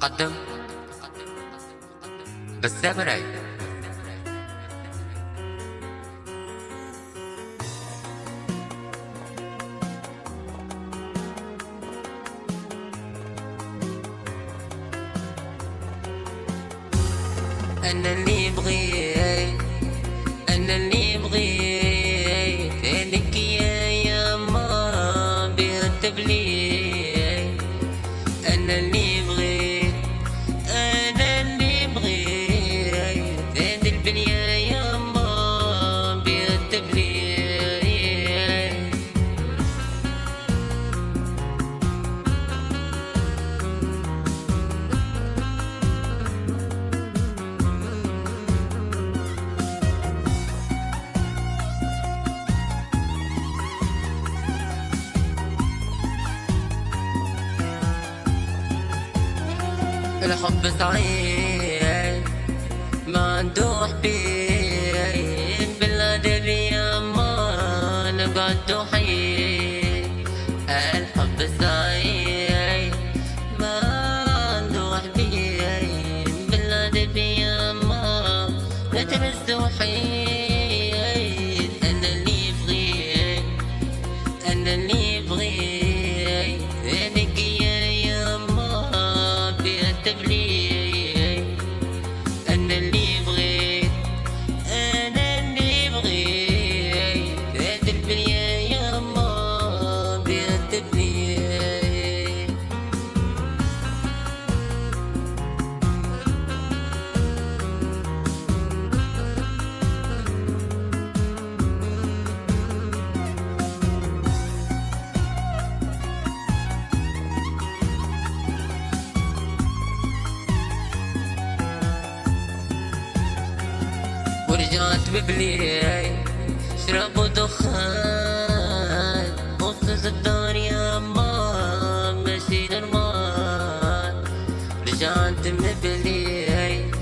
تقدم بالساموراي. أنا اللي بغيت، أنا اللي بغيت لك يا ما بها التبليت. أنا اللي بغيت، أنا اللي بغيت هاد البلية يا ما بها التبليت. الحب صعيب ما عنده حبيب، بالأدب يا ما نقعدو حيب. الحب صعيب ما عنده حبيب، بالأدب يا ما نتمسو حيب. أنا اللي بغيت، أنا اللي بغيت هاديك يا ما بها التبليت. أنا اللي بغيت، أنا اللي بغيت هاد البلية يا ما بها التبليت. ورجعت ببليل شرب ودخان وسط الدار يا ما ماشي نورمال. رجعت ببليل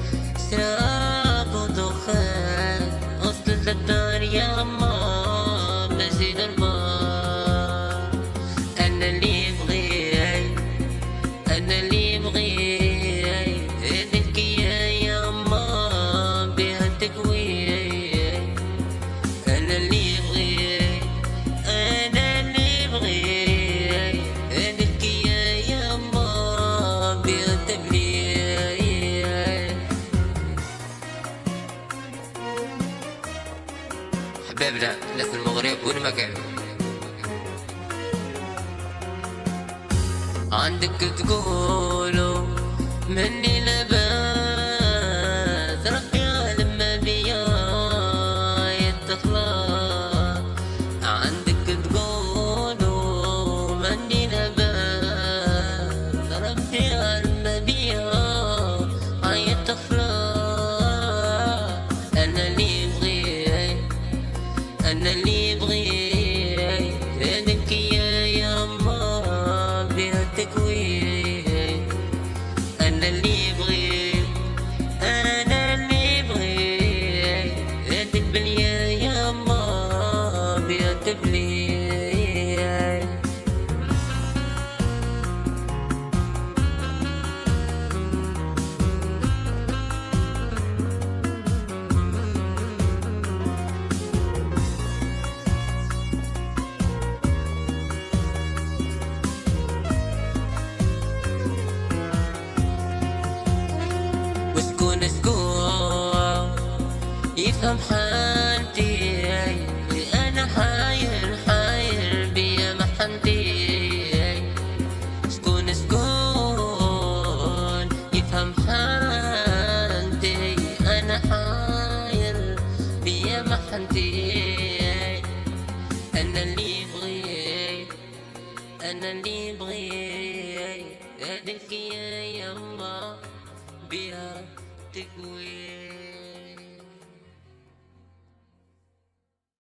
شرب ودخان وسط الدار يا ما ماشي نورمال. أنا اللي بغيت، أنا اللي بغيت هاديك يا ما بها التكوين. أنا اللي بغيت، أنا اللي بغيت هاديك يا ما بها التبليت. حبابنا ناس المغرب وين ما كانوا، عندك تقولوا مني لباس ربي عالم بيا يتخلى. عندك تقولوا مني لباس ربي عالم بيا يتخلى. أنا اللي بغيت، أنا اللي بغيت هاديك يا ما بها التكوين. أنا اللي بغيت، أنا اللي بغيت هاد البلية يا ما بها التبليت. وشكون يفهم حالتي، أنا حاير حاير بيا محنتي. شكون يفهم حالتي، أنا حاير بيا محنتي. أنا اللي بغيت، أنا اللي بغيت هاديك يا يما بها تكوين.